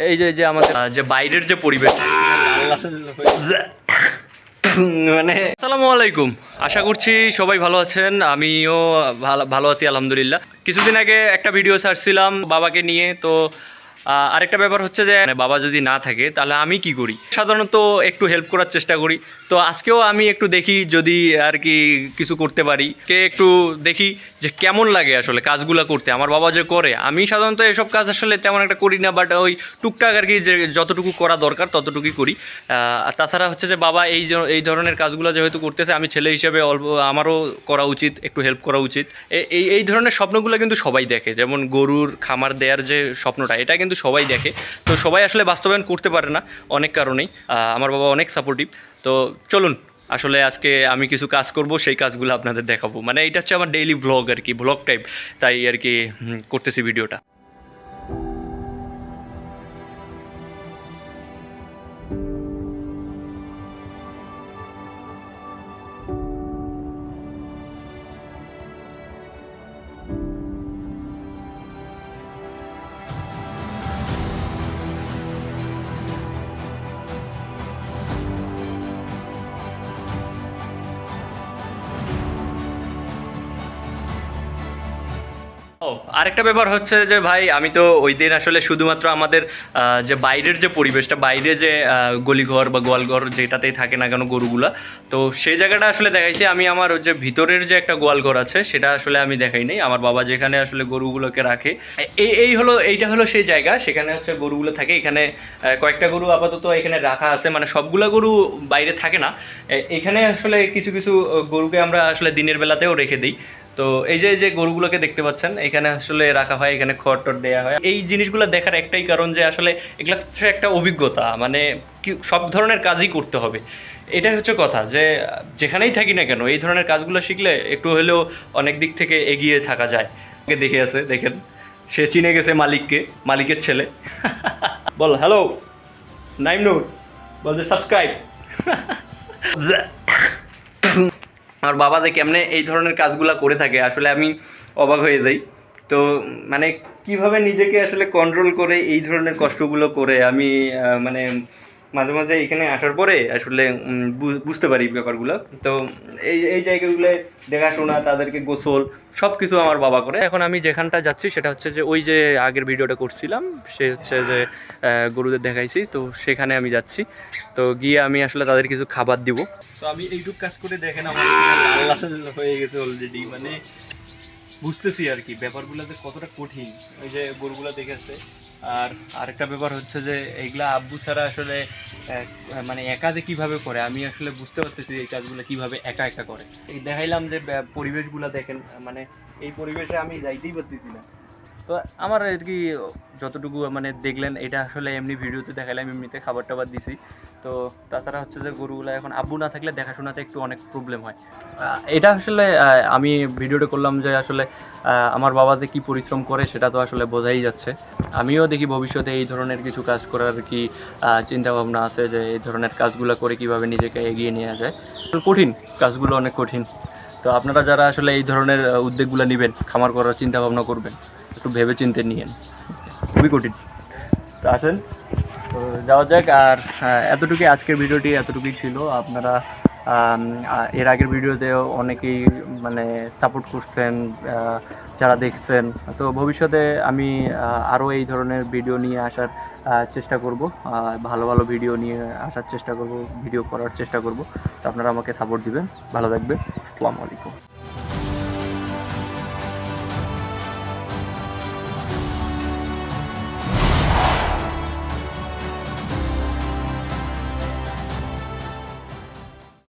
এই যে যে আমাদের যে বাইরের যে পরিবেশ মানে আসসালামু আলাইকুম, আশা করছি সবাই ভালো আছেন। আমিও ভালো আছি আলহামদুলিল্লাহ। কিছুদিন আগে একটা ভিডিও ছাড়ছিলাম বাবাকে নিয়ে। তো আরেকটা ব্যাপার হচ্ছে যে বাবা যদি না থাকে তাহলে আমি কি করি, সাধারণত একটু হেল্প করার চেষ্টা করি। তো আজকেও আমি একটু দেখি যদি আর কি কিছু করতে পারি, একটু দেখি যে কেমন লাগে আসলে কাজগুলো করতে। আমার বাবা যে করে, আমি সাধারণত এসব কাজ আসলে তেমন একটা করি না, বাট ওই টুকটাক আর কি যে যতটুকু করা দরকার ততটুকুই করি। আর তাছাড়া হচ্ছে যে বাবা এই ধরনের কাজগুলো যেহেতু করতেছে, আমি ছেলে হিসেবে অল্প আমারও করা উচিত, একটু হেল্প করা উচিত। এই ধরনের স্বপ্নগুলো কিন্তু সবাই দেখে, যেমন গরুর খামার দেওয়ার যে স্বপ্নটা, এটা কিন্তু সবাই দেখে। তো সবাই আসলে বাস্তবায়ন করতে পারে না অনেক কারণেই। আমার বাবা অনেক সাপোর্টিভ। তো চলুন আসলে আজকে আমি কিছু কাজ করব, সেই কাজগুলো আপনাদের দেখাবো। মানে এটা হচ্ছে আমার ডেইলি ব্লগ আর কি, ব্লগ টাইপ, তাই আর কি করতেছি ভিডিওটা। ও, আরেকটা ব্যাপার হচ্ছে যে ভাই, আমি তো ওই দিন আসলে শুধুমাত্র আমাদের যে বাইরের যে পরিবেশটা, বাইরে যে গলিঘর বা গোয়ালঘর যেটাতেই থাকে না কেন গরুগুলা, তো সেই জায়গাটা আসলে দেখাইছি আমি। আমার ওই যে ভিতরের যে একটা গোয়ালঘর আছে সেটা আসলে আমি দেখাই নাই। আমার বাবা যেখানে আসলে গরুগুলোকে রাখে, এইটা হলো সেই জায়গা, সেখানে হচ্ছে গরুগুলো থাকে। এখানে কয়েকটা গরু আপাতত এখানে রাখা আছে, মানে সবগুলা গরু বাইরে থাকে না। এখানে আসলে কিছু কিছু গরুকে আমরা আসলে দিনের বেলাতেও রেখে দিই। তো এই যে গরুগুলোকে দেখতে পাচ্ছেন, এখানে আসলে রাখা হয়, এখানে খড় টড় দেওয়া হয়। এই জিনিসগুলো দেখার একটাই কারণ যে আসলে এগুলো হচ্ছে একটা অভিজ্ঞতা, মানে কি সব ধরনের কাজই করতে হবে। এটাই হচ্ছে কথা, যে যেখানেই থাকি না কেন এই ধরনের কাজগুলো শিখলে একটু হলেও অনেক দিক থেকে এগিয়ে থাকা যায়। দেখে আছে, দেখেন সে চিনে গেছে মালিককে, মালিকের ছেলে। বল হ্যালো নাইম নূর, বলছে সাবস্ক্রাইব। আমার বাবা যে কেমনে এই ধরনের কাজগুলো করে থাকে আসলে আমি অবাক হয়ে যাই। তো মানে কিভাবে নিজেকে আসলে কন্ট্রোল করে এই ধরনের কষ্টগুলো করে আমি মানে মাঝে মাঝে এখানে আসার পরে আসলে বুঝতে পারি ব্যাপারগুলো। তো এই জায়গাগুলো দেখাশোনা, তাদেরকে গোসল সব কিছু আমার বাবা করে। এখন আমি যেখানটা যাচ্ছি সেটা হচ্ছে যে ওই যে আগের ভিডিওটা করছিলাম, সে হচ্ছে যে গরুদের দেখাইছি, তো সেখানে আমি যাচ্ছি। তো গিয়ে আমি আসলে তাদের কিছু খাবার দিব। তো আমি এইটুক কাজ করে দেখেন আমার লাল লাল হয়ে গেছে অলরেডি। মানে বুঝতেছি আর কি ব্যাপারগুলো যে কতটা কঠিন। ওই যে গরুগুলো দেখেছে। আর আরেকটা ব্যাপার হচ্ছে যে এইগুলা আব্বু ছাড়া আসলে মানে একা যে কীভাবে করে আমি আসলে বুঝতে পারতেছি এই কাজগুলো কীভাবে একা একা করে। এই দেখাইলাম যে পরিবেশগুলো দেখেন, মানে এই পরিবেশে আমি যাইতেই পারতেছি না। তো আমার আর কি যতটুকু মানে দেখলেন, এটা আসলে এমনি ভিডিওতে দেখালাম, এমনিতে খাবার টাবার দিছি। তো তাছাড়া হচ্ছে যে গরুগুলো এখন আব্বু না থাকলে দেখাশোনাতে একটু অনেক প্রবলেম হয়। এটা আসলে আমি ভিডিওটা করলাম যে আসলে আমার বাবা যে কী পরিশ্রম করে সেটা তো আসলে বোঝাই যাচ্ছে। আমিও দেখি ভবিষ্যতে এই ধরনের কিছু কাজ করার কি চিন্তাভাবনা আছে, যে এই ধরনের কাজগুলো করে কিভাবে নিজেকে এগিয়ে নিয়ে যায়। কঠিন, কাজগুলো অনেক কঠিন। তো আপনারা যারা আসলে এই ধরনের উদ্যোগগুলো নেবেন, খামার করার চিন্তা ভাবনা করবেন, একটু ভেবে চিন্তে নিয়েন, খুবই কঠিন। তো আসেন, তো যাওয়া যাক। আর এতটুকুই আজকের ভিডিওটি, এতটুকুই ছিল। আপনারা এর আগের ভিডিওতেও অনেকেই মানে সাপোর্ট করছেন, যারা দেখছেন। তো ভবিষ্যতে আমি আরও এই ধরনের ভিডিও নিয়ে আসার চেষ্টা করব, ভালো ভালো ভিডিও নিয়ে আসার চেষ্টা করব, ভিডিও করার চেষ্টা করব। তো আপনারা আমাকে সাপোর্ট দিবেন। ভালো থাকবেন। আসসালামু আলাইকুম।